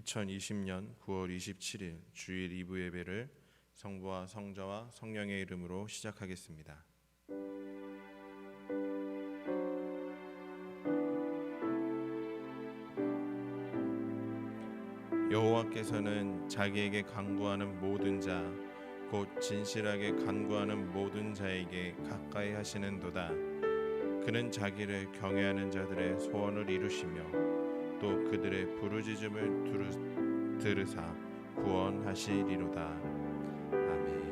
2020년 9월 27일 주일 2부 예배를 성부와 성자와 성령의 이름으로 시작하겠습니다. 여호와께서는 자기에게 간구하는 모든 자 곧 진실하게 간구하는 모든 자에게 가까이 하시는도다. 그는 자기를 경외하는 자들의 소원을 이루시며 또 그들의 부르짖음을 들으사 구원하시리로다. 아멘.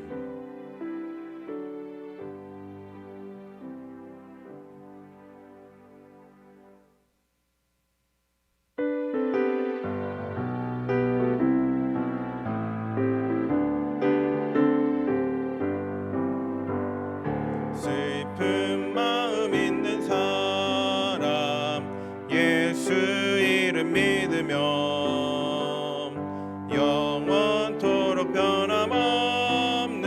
슬픈 마음 있는 사람 예수 이름 믿으며 영원토록 변함없는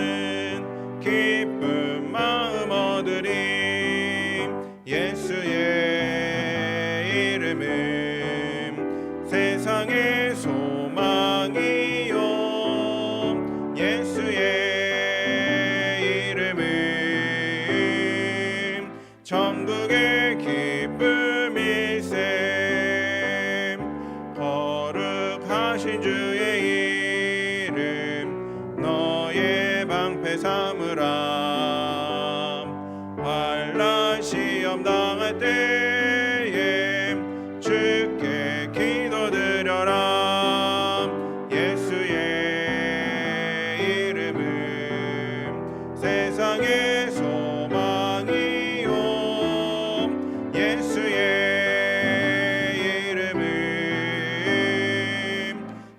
기쁜 마음 얻으리. 예수의 이름은 세상의 소망이요 예수의 이름은 천국의 기쁨일세. 거룩하신 주의 이름 너의 방패 삼으라. 환난 시험 당할 때에 주께 기도드려라. 예수의 이름은 세상의 소망이요 예수의 이름은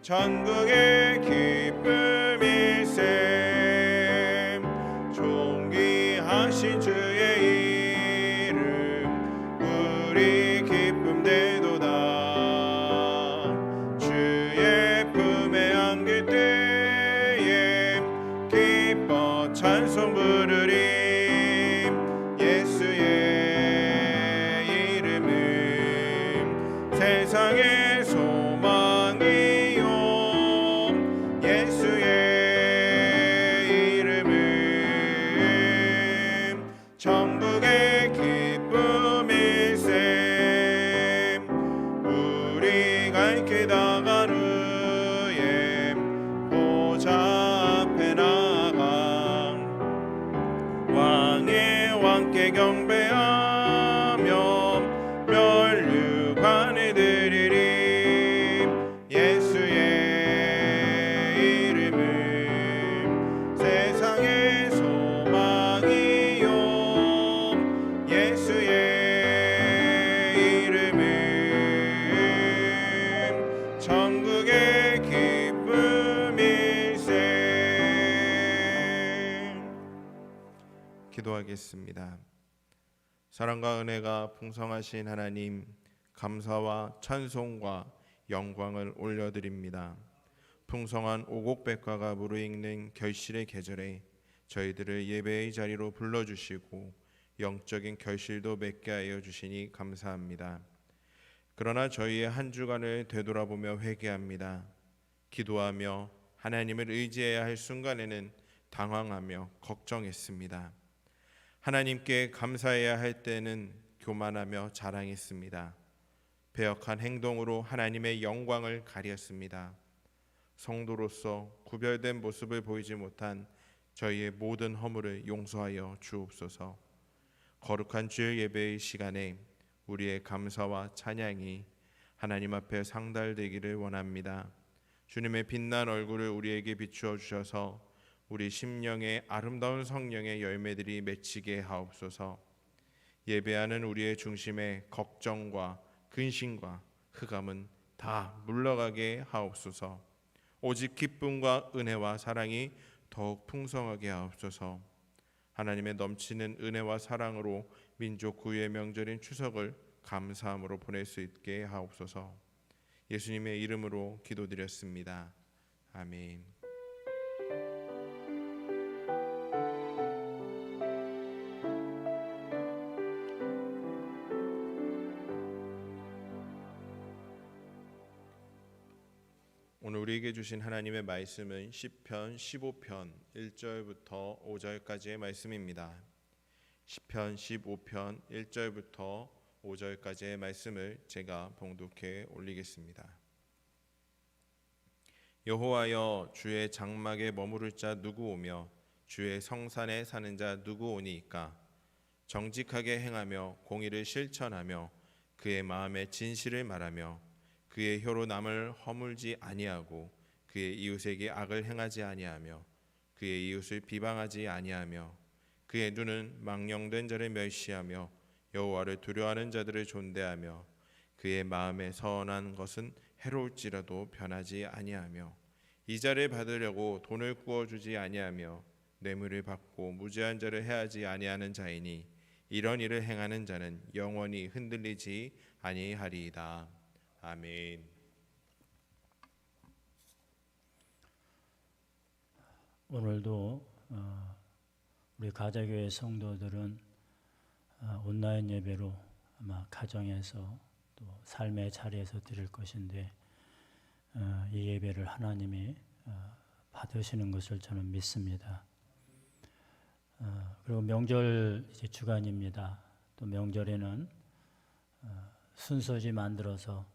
천국의 기쁨일세. 존귀하신 주의 이름 우리 기쁨 되도다. 주의 품에 안길 때에 기뻐 찬송 부르리. 예수의 이름은 세상의 소망이요 예수의 이름은 천국의 기쁨일세. 우리가 이렇게 나간 후에 보좌 앞에 나가 왕의 왕께 경배하며 면류관을 드리리. 예수의 이름은 세상의 소망이요 예수의 이름은 천국의 기쁨일세. 기도하겠습니다. 사랑과 은혜가 풍성하신 하나님, 감사와 찬송과 영광을 올려드립니다. 풍성한 오곡백과가 무르익는 결실의 계절에 저희들을 예배의 자리로 불러주시고 영적인 결실도 맺게 하여 주시니 감사합니다. 그러나 저희의 한 주간을 되돌아보며 회개합니다. 기도하며 하나님을 의지해야 할 순간에는 당황하며 걱정했습니다. 하나님께 감사해야 할 때는 교만하며 자랑했습니다. 배역한 행동으로 하나님의 영광을 가렸습니다. 성도로서 구별된 모습을 보이지 못한 저희의 모든 허물을 용서하여 주옵소서. 거룩한 주일 예배의 시간에 우리의 감사와 찬양이 하나님 앞에 상달되기를 원합니다. 주님의 빛난 얼굴을 우리에게 비추어 주셔서 우리 심령의 아름다운 성령의 열매들이 맺히게 하옵소서. 예배하는 우리의 중심에 걱정과 근심과 흑암은 다 물러가게 하옵소서. 오직 기쁨과 은혜와 사랑이 더욱 풍성하게 하옵소서. 하나님의 넘치는 은혜와 사랑으로 민족 구유의 명절인 추석을 감사함으로 보낼 수 있게 하옵소서. 예수님의 이름으로 기도드렸습니다. 아멘. 우리에게 주신 하나님의 말씀은 시편 15편 1절부터 5절까지의 말씀입니다. 시편 15편 1절부터 5절까지의 말씀을 제가 봉독해 올리겠습니다. 여호와여, 주의 장막에 머무를 자 누구 오며 주의 성산에 사는 자 누구 오니이까? 정직하게 행하며 공의를 실천하며 그의 마음에 진실을 말하며 그의 혀로 남을 허물지 아니하고 그의 이웃에게 악을 행하지 아니하며 그의 이웃을 비방하지 아니하며 그의 눈은 망령된 자를 멸시하며 여호와를 두려워하는 자들을 존대하며 그의 마음에 선한 것은 해로울지라도 변하지 아니하며 이자를 받으려고 돈을 구워주지 아니하며 뇌물을 받고 무죄한 자를 해하지 아니하는 자이니 이런 일을 행하는 자는 영원히 흔들리지 아니하리이다. 아멘. 오늘도 우리 가자교회 성도들은 온라인 예배로 아마 가정에서 또 삶의 자리에서 드릴 것인데 이 예배를 하나님이 받으시는 것을 저는 믿습니다. 그리고 명절 이제 주간입니다. 또 명절에는 순서지 만들어서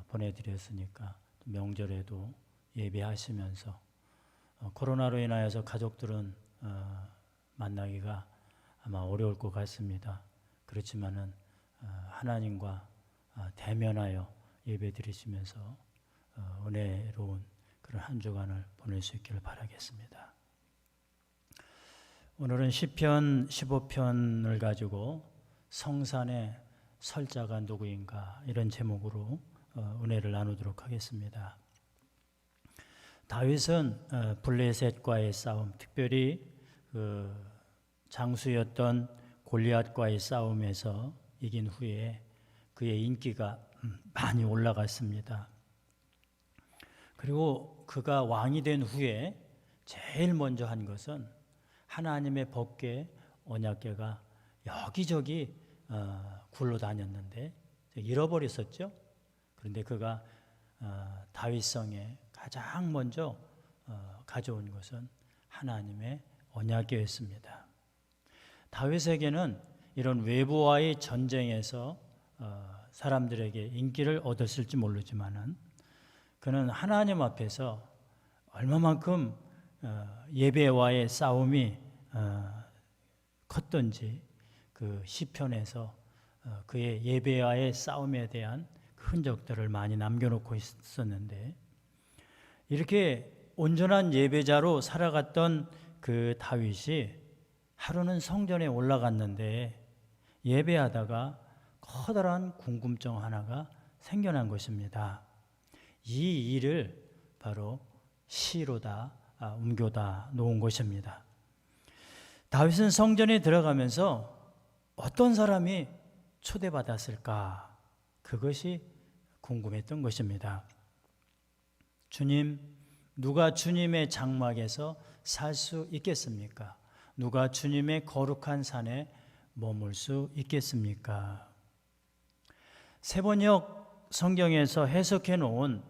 보내드렸으니까 명절에도 예배하시면서 코로나로 인하여서 가족들은 만나기가 아마 어려울 것 같습니다. 그렇지만은 하나님과 대면하여 예배 드리시면서 은혜로운 그런 한 주간을 보낼 수 있기를 바라겠습니다. 오늘은 시편 15편을 가지고 성산에 설 자가 누구인가 이런 제목으로 은혜를 나누도록 하겠습니다. 다윗은 블레셋과의 싸움, 특별히 그 장수였던 골리앗과의 싸움에서 이긴 후에 그의 인기가 많이 올라갔습니다. 그리고 그가 왕이 된 후에 제일 먼저 한 것은 하나님의 법궤, 언약궤가 여기저기 굴러다녔는데 잃어버렸었죠. 그런데 그가 다윗성에 가장 먼저 가져온 것은 하나님의 언약궤였습니다. 다윗에게는 이런 외부와의 전쟁에서 사람들에게 인기를 얻었을지 모르지만은 그는 하나님 앞에서 얼마만큼 예배와의 싸움이 컸던지 그 시편에서 그의 예배와의 싸움에 대한 흔적들을 많이 남겨놓고 있었는데 이렇게 온전한 예배자로 살아갔던 그 다윗이 하루는 성전에 올라갔는데 예배하다가 커다란 궁금증 하나가 생겨난 것입니다. 이 일을 바로 시로다 옮겨다 놓은 것입니다. 다윗은 성전에 들어가면서 어떤 사람이 초대받았을까? 그것이 궁금했던 것입니다. 주님, 누가 주님의 장막에서 살 수 있겠습니까? 누가 주님의 거룩한 산에 머물 수 있겠습니까? 세번역 성경에서 해석해 놓은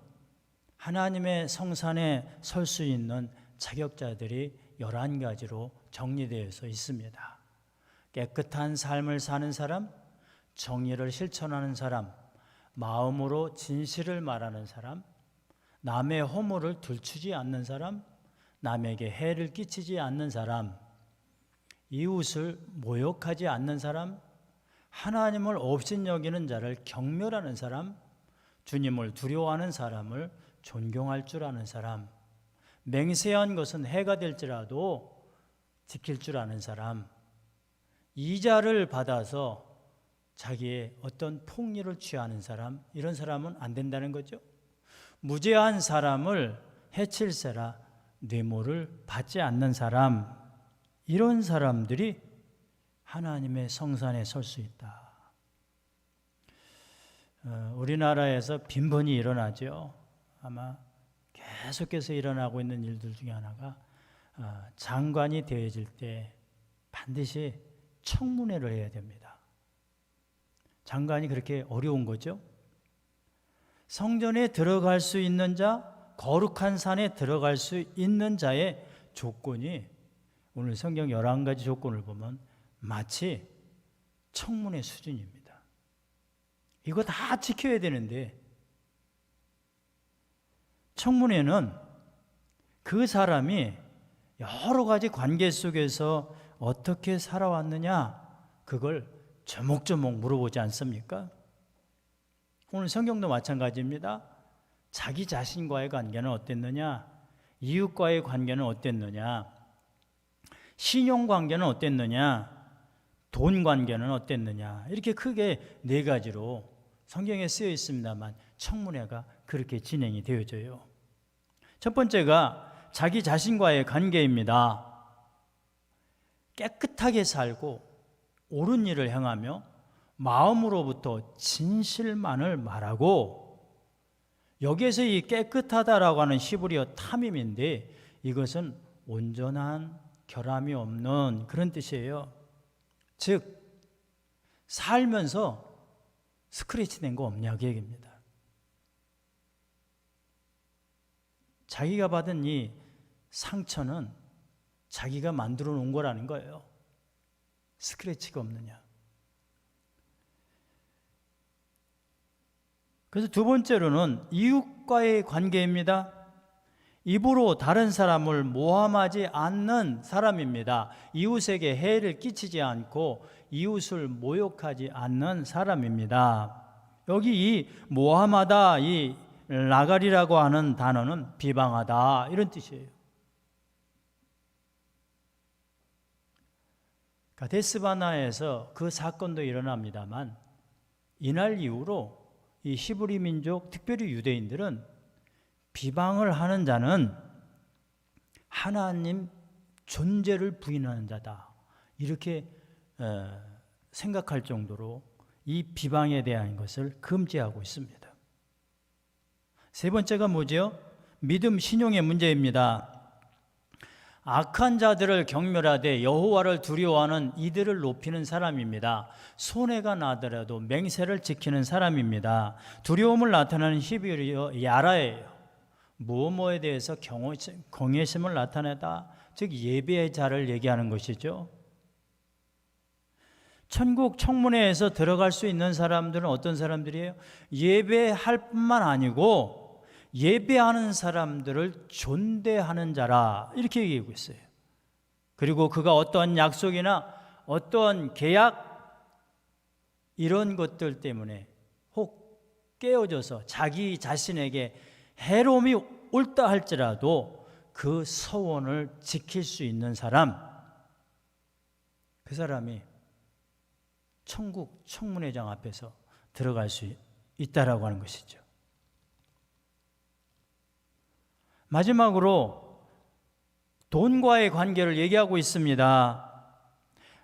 하나님의 성산에 설 수 있는 자격자들이 11가지로 정리되어서 있습니다. 깨끗한 삶을 사는 사람, 정의를 실천하는 사람, 마음으로 진실을 말하는 사람, 남의 허물을 들추지 않는 사람, 남에게 해를 끼치지 않는 사람, 이웃을 모욕하지 않는 사람, 하나님을 업신여기는 자를 경멸하는 사람, 주님을 두려워하는 사람을 존경할 줄 아는 사람, 맹세한 것은 해가 될지라도 지킬 줄 아는 사람, 이자를 받아서 자기의 어떤 폭리를 취하는 사람, 이런 사람은 안 된다는 거죠. 무죄한 사람을 해칠세라 뇌물을 받지 않는 사람, 이런 사람들이 하나님의 성산에 설 수 있다. 우리나라에서 빈번히 일어나죠. 아마 계속해서 일어나고 있는 일들 중에 하나가 장관이 되어질 때 반드시 청문회를 해야 됩니다. 장관이 그렇게 어려운 거죠. 성전에 들어갈 수 있는 자, 거룩한 산에 들어갈 수 있는 자의 조건이 오늘 성경 11가지 조건을 보면 마치 청문회 수준입니다. 이거 다 지켜야 되는데 청문회는 그 사람이 여러 가지 관계 속에서 어떻게 살아왔느냐 그걸 조목조목 물어보지 않습니까? 오늘 성경도 마찬가지입니다. 자기 자신과의 관계는 어땠느냐, 이웃과의 관계는 어땠느냐, 신용 관계는 어땠느냐, 돈 관계는 어땠느냐, 이렇게 크게 4가지로 성경에 쓰여 있습니다만 청문회가 그렇게 진행이 되어져요. 첫 번째가 자기 자신과의 관계입니다. 깨끗하게 살고 옳은 일을 행하며 마음으로부터 진실만을 말하고, 여기에서 이 깨끗하다라고 하는 히브리어 탐임인데 이것은 온전한 결함이 없는 그런 뜻이에요. 즉 살면서 스크래치 낸 거 없냐 그 얘기입니다. 자기가 받은 이 상처는 자기가 만들어 놓은 거라는 거예요. 스크래치가 없느냐. 그래서 두 번째로는 이웃과의 관계입니다. 입으로 다른 사람을 모함하지 않는 사람입니다. 이웃에게 해를 끼치지 않고 이웃을 모욕하지 않는 사람입니다. 여기 이 모함하다, 이 라갈이라고 하는 단어는 비방하다 이런 뜻이에요. 가데스바나에서 그 사건도 일어납니다만 이날 이후로 이 히브리 민족, 특별히 유대인들은 비방을 하는 자는 하나님 존재를 부인하는 자다 이렇게 생각할 정도로 이 비방에 대한 것을 금지하고 있습니다. 세 번째가 뭐죠? 믿음, 신용의 문제입니다. 악한 자들을 경멸하되 여호와를 두려워하는 이들을 높이는 사람입니다. 손해가 나더라도 맹세를 지키는 사람입니다. 두려움을 나타내는 히브리어 야라예요. 무엇에 대해서 경외심을 나타내다, 즉 예배의 자를 얘기하는 것이죠. 천국 청문회에서 들어갈 수 있는 사람들은 어떤 사람들이에요? 예배할 뿐만 아니고 예배하는 사람들을 존대하는 자라 이렇게 얘기하고 있어요. 그리고 그가 어떠한 약속이나 어떠한 계약 이런 것들 때문에 혹 깨어져서 자기 자신에게 해로움이 옳다 할지라도 그 서원을 지킬 수 있는 사람, 그 사람이 천국 청문회장 앞에서 들어갈 수 있다라고 하는 것이죠. 마지막으로 돈과의 관계를 얘기하고 있습니다.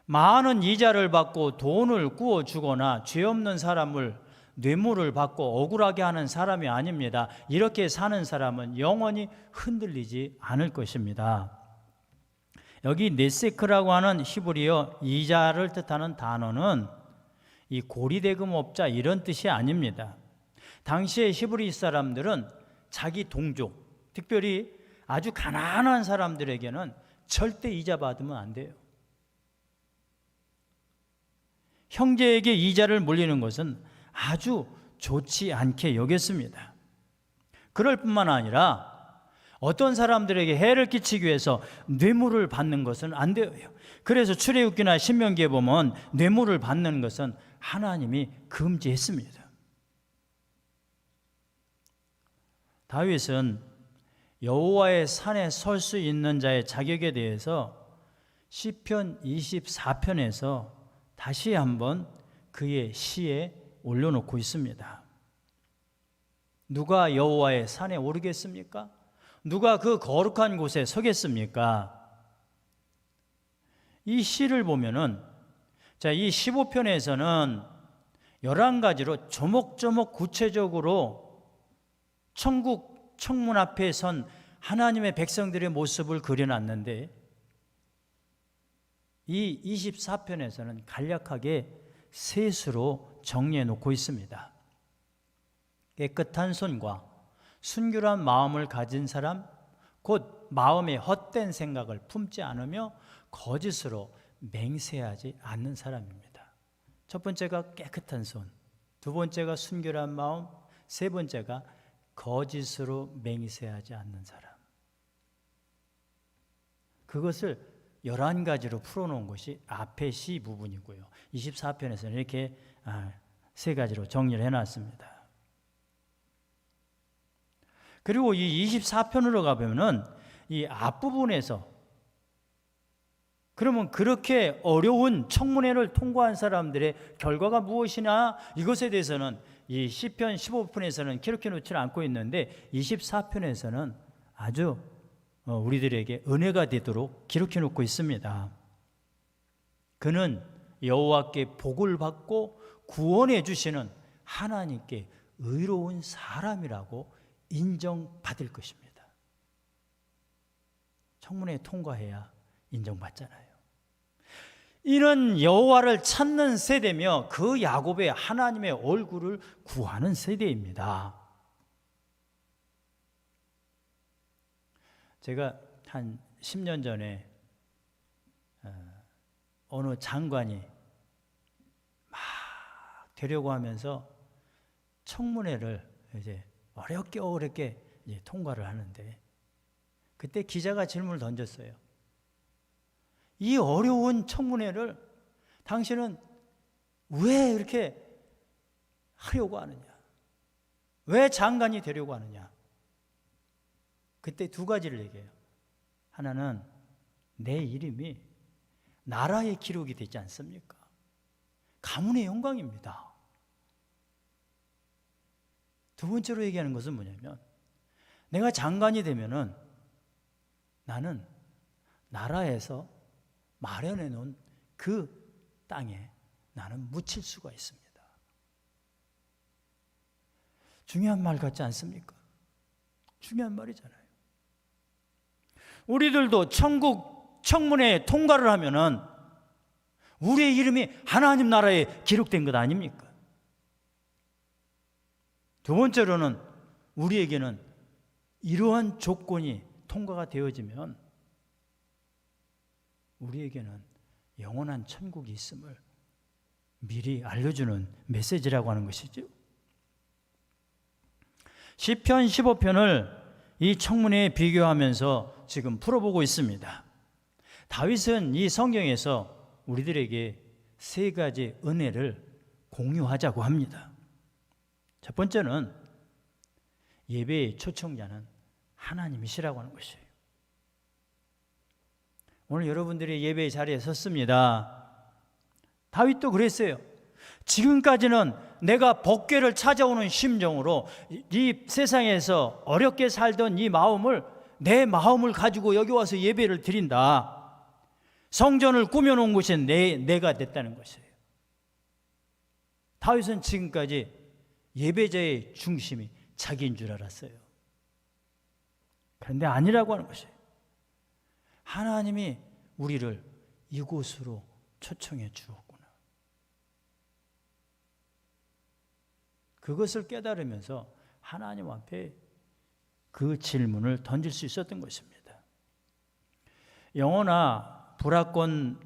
많은 이자를 받고 돈을 구워주거나 죄 없는 사람을 뇌물을 받고 억울하게 하는 사람이 아닙니다. 이렇게 사는 사람은 영원히 흔들리지 않을 것입니다. 여기 네세크라고 하는 히브리어 이자를 뜻하는 단어는 이 고리대금업자 이런 뜻이 아닙니다. 당시의 히브리 사람들은 자기 동족, 특별히 아주 가난한 사람들에게는 절대 이자 받으면 안 돼요. 형제에게 이자를 물리는 것은 아주 좋지 않게 여겼습니다. 그럴 뿐만 아니라 어떤 사람들에게 해를 끼치기 위해서 뇌물을 받는 것은 안 돼요. 그래서 출애굽기나 신명기에 보면 뇌물을 받는 것은 하나님이 금지했습니다. 다윗은 여호와의 산에 설 수 있는 자의 자격에 대해서 시편 24편에서 다시 한번 그의 시에 올려놓고 있습니다. 누가 여호와의 산에 오르겠습니까? 누가 그 거룩한 곳에 서겠습니까? 이 시를 보면은 이 15편에서는 11가지로 조목조목 구체적으로 천국 청문 앞에 선 하나님의 백성들의 모습을 그려놨는데 이 24편에서는 간략하게 셋으로 정리해 놓고 있습니다. 깨끗한 손과 순결한 마음을 가진 사람, 곧 마음에 헛된 생각을 품지 않으며 거짓으로 맹세하지 않는 사람입니다. 첫 번째가 깨끗한 손, 두 번째가 순결한 마음, 세 번째가 거짓으로 맹세하지 않는 사람. 그것을 11가지로 풀어놓은 것이 앞의 시 부분이고요. 24편에서는 이렇게 세 가지로 정리를 해놨습니다. 그리고 이 24편으로 가보면은 이 앞부분에서 그러면 그렇게 어려운 청문회를 통과한 사람들의 결과가 무엇이냐, 이것에 대해서는 이 시편 15편에서는 기록해 놓지 않고 있는데 24편에서는 아주 우리들에게 은혜가 되도록 기록해 놓고 있습니다. 그는 여호와께 복을 받고 구원해 주시는 하나님께 의로운 사람이라고 인정받을 것입니다. 청문회에 통과해야 인정받잖아요. 이는 여호와를 찾는 세대며 그 야곱의 하나님의 얼굴을 구하는 세대입니다. 제가 한 10년 전에 어느 장관이 막 되려고 하면서 청문회를 이제 어렵게 이제 통과를 하는데, 그때 기자가 질문을 던졌어요. 이 어려운 청문회를 당신은 왜 이렇게 하려고 하느냐? 왜 장관이 되려고 하느냐? 그때 두 가지를 얘기해요. 하나는 내 이름이 나라의 기록이 되지 않습니까? 가문의 영광입니다. 두 번째로 얘기하는 것은 뭐냐면, 내가 장관이 되면은 나는 나라에서 마련해 놓은 그 땅에 나는 묻힐 수가 있습니다. 중요한 말 같지 않습니까? 중요한 말이잖아요. 우리들도 천국 청문회에 통과를 하면은 우리의 이름이 하나님 나라에 기록된 것 아닙니까? 두 번째로는 우리에게는 이러한 조건이 통과가 되어지면 우리에게는 영원한 천국이 있음을 미리 알려주는 메시지라고 하는 것이죠. 시편 15편을 이 청문회에 비교하면서 지금 풀어보고 있습니다. 다윗은 이 성경에서 우리들에게 세 가지 은혜를 공유하자고 합니다. 첫 번째는 예배의 초청자는 하나님이시라고 하는 것이에요. 오늘 여러분들이 예배의 자리에 섰습니다. 다윗도 그랬어요. 지금까지는 내가 법궤를 찾아오는 심정으로 이 세상에서 어렵게 살던 이 마음을, 내 마음을 가지고 여기 와서 예배를 드린다. 성전을 꾸며놓은 것이 내가 됐다는 것이에요. 다윗은 지금까지 예배자의 중심이 자기인 줄 알았어요. 그런데 아니라고 하는 것이에요. 하나님이 우리를 이곳으로 초청해 주었구나. 그것을 깨달으면서 하나님 앞에 그 질문을 던질 수 있었던 것입니다. 영어나 불어권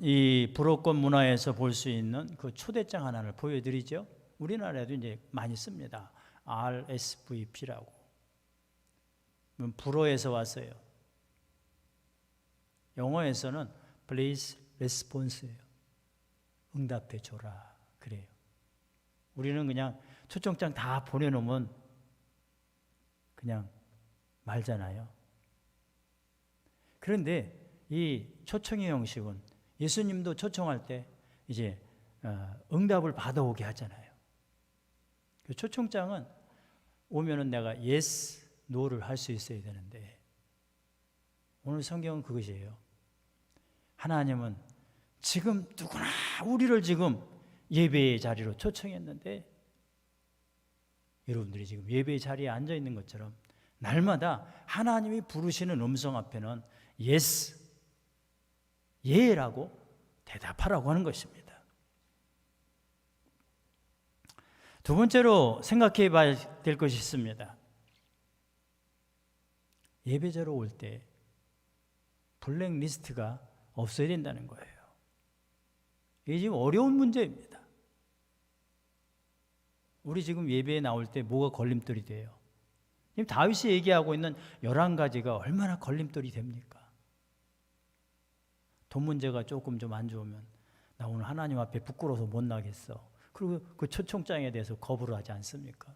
문화에서 볼 수 있는 그 초대장 하나를 보여드리죠. 우리나라에도 이제 많이 씁니다. RSVP라고. 불어에서 왔어요. 영어에서는 Please Response예요. 응답해 줘라. 그래요. 우리는 그냥 초청장 다 보내놓으면 그냥 말잖아요. 그런데 이 초청의 형식은 예수님도 초청할 때 이제 응답을 받아오게 하잖아요. 그 초청장은 오면은 내가 yes, no를 할 수 있어야 되는데 오늘 성경은 그것이에요. 하나님은 지금 누구나 우리를 지금 예배의 자리로 초청했는데 여러분들이 지금 예배의 자리에 앉아 있는 것처럼 날마다 하나님이 부르시는 음성 앞에는 yes, 예라고 대답하라고 하는 것입니다. 두 번째로 생각해 봐야 될 것이 있습니다. 예배자로 올 때 블랙리스트가 없어야 된다는 거예요. 이게 지금 어려운 문제입니다. 우리 지금 예배에 나올 때 뭐가 걸림돌이 돼요? 지금 다윗이 얘기하고 있는 11가지가 얼마나 걸림돌이 됩니까? 돈 문제가 조금 좀 안 좋으면 나 오늘 하나님 앞에 부끄러워서 못 나겠어. 그리고 그 초청장에 대해서 거부를 하지 않습니까?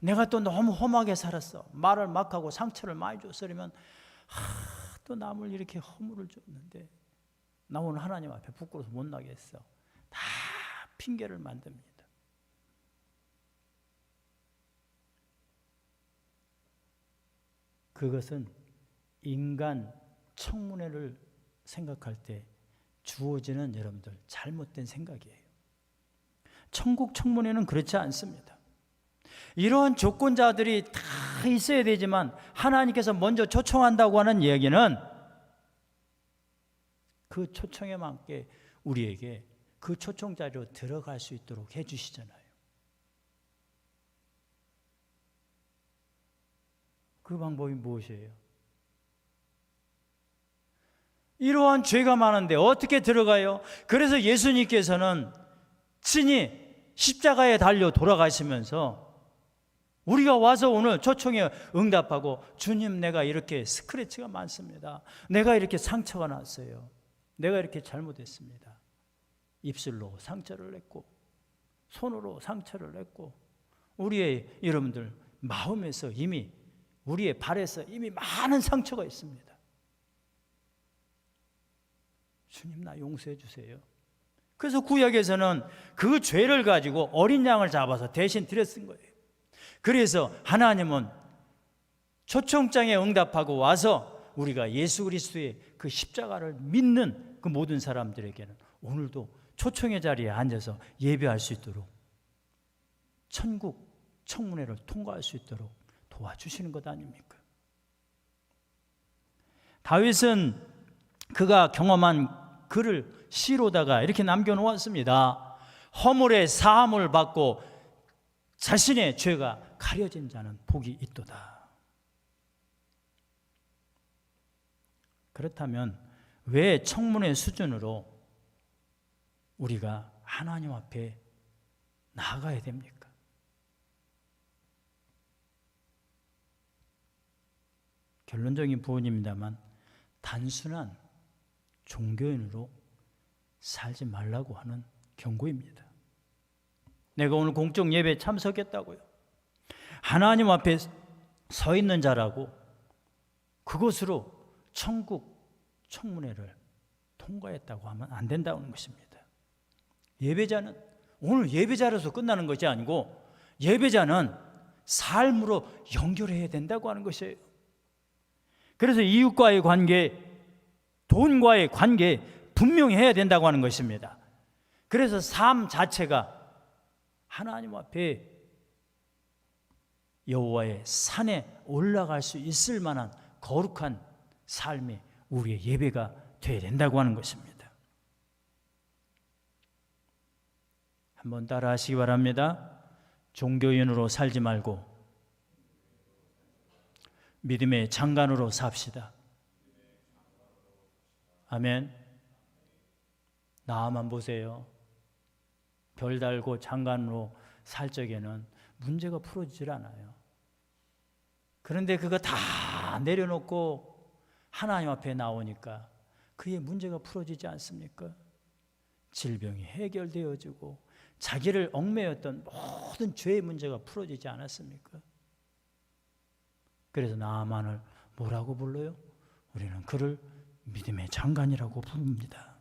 내가 또 너무 험하게 살았어. 말을 막 하고 상처를 많이 줬어. 그러면 또 남을 이렇게 허물을 줬는데 나 오늘 하나님 앞에 부끄러워서 못 나겠어. 다 핑계를 만듭니다. 그것은 인간 청문회를 생각할 때 주어지는 여러분들 잘못된 생각이에요. 천국 청문회는 그렇지 않습니다. 이런 조건자들이 다 있어야 되지만 하나님께서 먼저 초청한다고 하는 이야기는 그 초청에 맞게 우리에게 그 초청 자리로 들어갈 수 있도록 해주시잖아요. 그 방법이 무엇이에요? 이러한 죄가 많은데 어떻게 들어가요? 그래서 예수님께서는 친히 십자가에 달려 돌아가시면서 우리가 와서 오늘 초청에 응답하고 주님 내가 이렇게 스크래치가 많습니다. 내가 이렇게 상처가 났어요. 내가 이렇게 잘못했습니다. 입술로 상처를 냈고 손으로 상처를 냈고 우리의 여러분들 마음에서 이미 우리의 발에서 이미 많은 상처가 있습니다. 주님 나 용서해 주세요. 그래서 구약에서는 그 죄를 가지고 어린 양을 잡아서 대신 드렸은 거예요. 그래서 하나님은 초청장에 응답하고 와서 우리가 예수 그리스도의 그 십자가를 믿는 그 모든 사람들에게는 오늘도 초청의 자리에 앉아서 예배할 수 있도록 천국 청문회를 통과할 수 있도록 도와주시는 것 아닙니까? 다윗은 그가 경험한 글을 시로다가 이렇게 남겨놓았습니다. 허물의 사함을 받고 자신의 죄가 가려진 자는 복이 있도다. 그렇다면 왜 청문회 수준으로 우리가 하나님 앞에 나아가야 됩니까? 결론적인 부분입니다만 단순한 종교인으로 살지 말라고 하는 경고입니다. 내가 오늘 공적 예배에 참석했다고요. 하나님 앞에 서 있는 자라고 그것으로 천국 청문회를 통과했다고 하면 안 된다는 것입니다. 예배자는 오늘 예배자로서 끝나는 것이 아니고 예배자는 삶으로 연결해야 된다고 하는 것이에요. 그래서 이웃과의 관계, 돈과의 관계 분명히 해야 된다고 하는 것입니다. 그래서 삶 자체가 하나님 앞에 여호와의 산에 올라갈 수 있을 만한 거룩한 삶이 우리의 예배가 되어야 된다고 하는 것입니다. 한번 따라 하시기 바랍니다. 종교인으로 살지 말고 믿음의 장관으로 삽시다. 아멘. 나만 보세요. 별 달고 장관으로 살 적에는 문제가 풀어지질 않아요. 그런데 그거 다 내려놓고 하나님 앞에 나오니까 그의 문제가 풀어지지 않습니까? 질병이 해결되어지고 자기를 얽매였던 모든 죄의 문제가 풀어지지 않았습니까? 그래서 나만을 뭐라고 불러요? 우리는 그를 믿음의 장관이라고 부릅니다.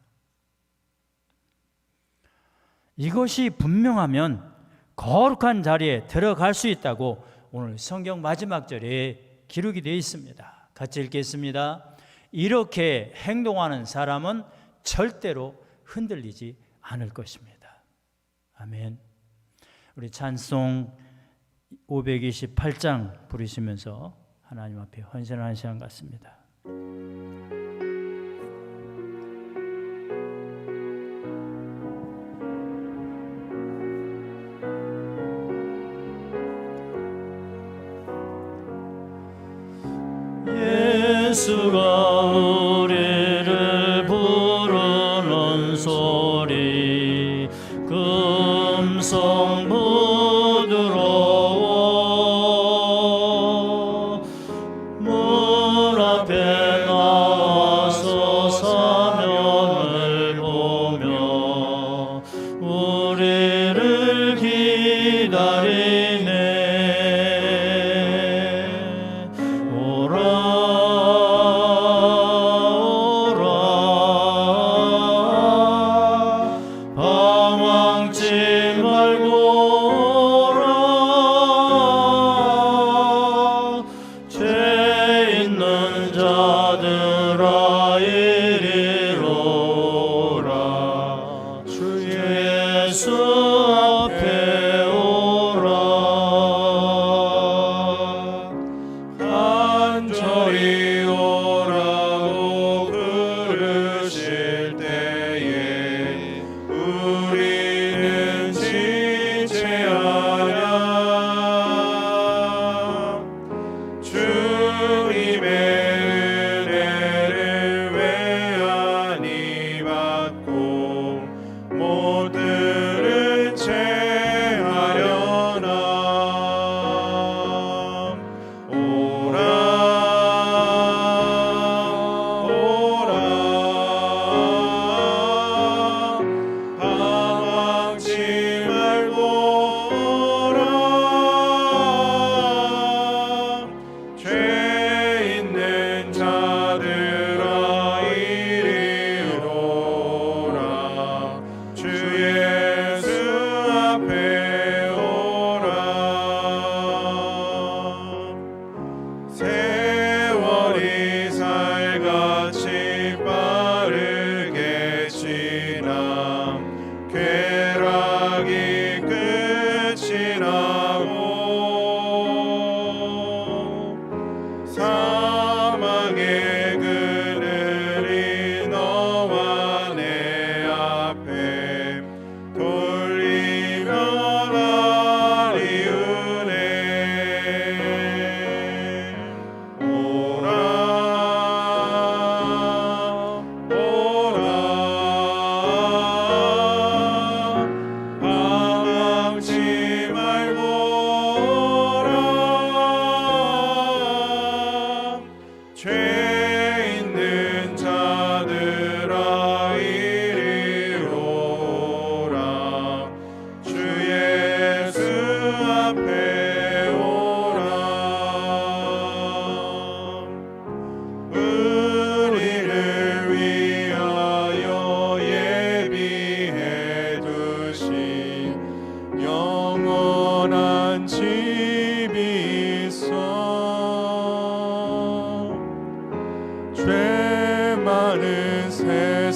이것이 분명하면 거룩한 자리에 들어갈 수 있다고 오늘 성경 마지막 절에 기록이 되어 있습니다. 같이 읽겠습니다. 이렇게 행동하는 사람은 절대로 흔들리지 않을 것입니다. 아멘. 우리 찬송 528장 부르시면서 하나님 앞에 헌신하는 시간 같습니다. 예수가 우리를 부르는 소리 금성 부드러워 문 앞에 나와서 사면을 보며 우리를 기다리네.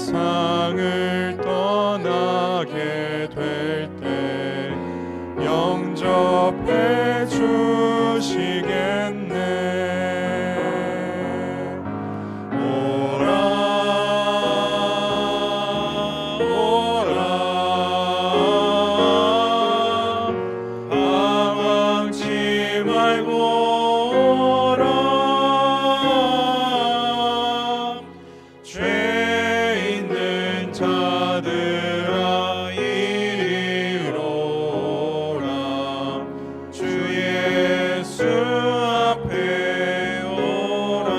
세상을 떠나게 될 때 영접해 주시겠네. 오라 오라 방황치 말고 오라. 죄 있는 자들아 이리 오라. 주 예수 앞에 오라.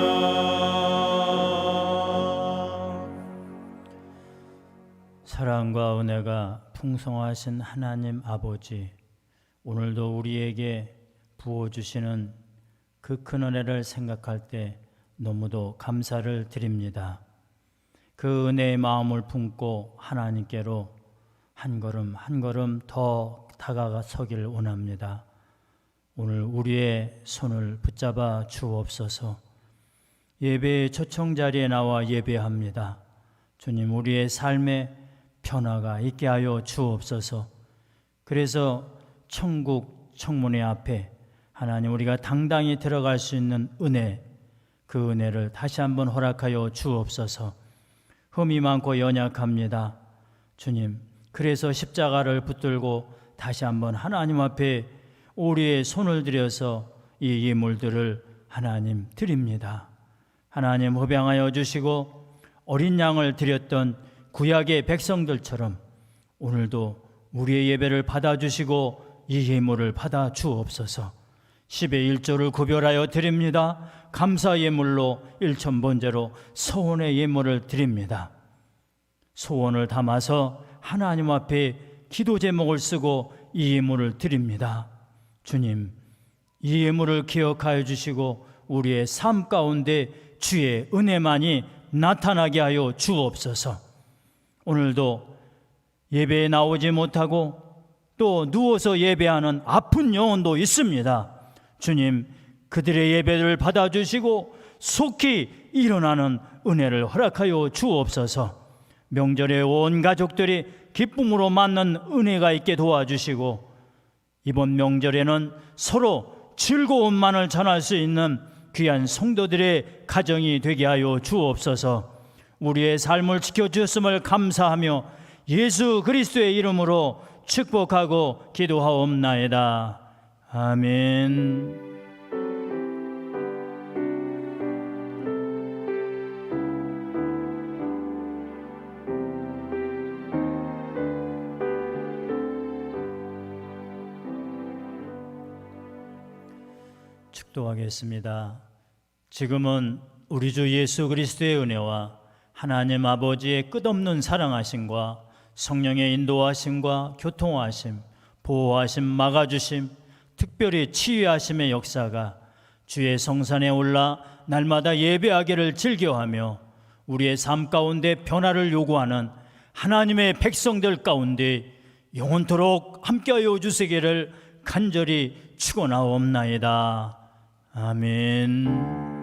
사랑과 은혜가 풍성하신 하나님 아버지, 오늘도 우리에게 부어주시는 그 큰 은혜를 생각할 때 너무도 감사를 드립니다. 그 은혜의 마음을 품고 하나님께로 한 걸음 한 걸음 더 다가서기를 원합니다. 오늘 우리의 손을 붙잡아 주옵소서. 예배의 초청 자리에 나와 예배합니다. 주님, 우리의 삶에 변화가 있게 하여 주옵소서. 그래서 천국 청문회 앞에 하나님 우리가 당당히 들어갈 수 있는 은혜, 그 은혜를 다시 한번 허락하여 주옵소서. 흠이 많고 연약합니다. 주님, 그래서 십자가를 붙들고 다시 한번 하나님 앞에 우리의 손을 들여서 이 예물들을 하나님 드립니다. 하나님 허병하여 주시고 어린 양을 드렸던 구약의 백성들처럼 오늘도 우리의 예배를 받아주시고 이 예물을 받아 주옵소서. 10의 1조를 구별하여 드립니다. 감사 예물로 일천번제로 소원의 예물을 드립니다. 소원을 담아서 하나님 앞에 기도 제목을 쓰고 이 예물을 드립니다. 주님, 이 예물을 기억하여 주시고 우리의 삶 가운데 주의 은혜만이 나타나게 하여 주옵소서. 오늘도 예배에 나오지 못하고 또 누워서 예배하는 아픈 영혼도 있습니다. 주님, 그들의 예배를 받아주시고 속히 일어나는 은혜를 허락하여 주옵소서. 명절에 온 가족들이 기쁨으로 맞는 은혜가 있게 도와주시고 이번 명절에는 서로 즐거움만을 전할 수 있는 귀한 성도들의 가정이 되게 하여 주옵소서. 우리의 삶을 지켜주셨음을 감사하며 예수 그리스도의 이름으로 축복하고 기도하옵나이다. 아멘. 축도하겠습니다. 지금은 우리 주 예수 그리스도의 은혜와 하나님 아버지의 끝없는 사랑하심과 성령의 인도하심과 교통하심, 보호하심, 막아주심, 특별히 치유하심의 역사가 주의 성산에 올라 날마다 예배하기를 즐겨하며 우리의 삶 가운데 변화를 요구하는 하나님의 백성들 가운데 영원토록 함께하여 주시기를 간절히 축원하옵나이다. 아멘.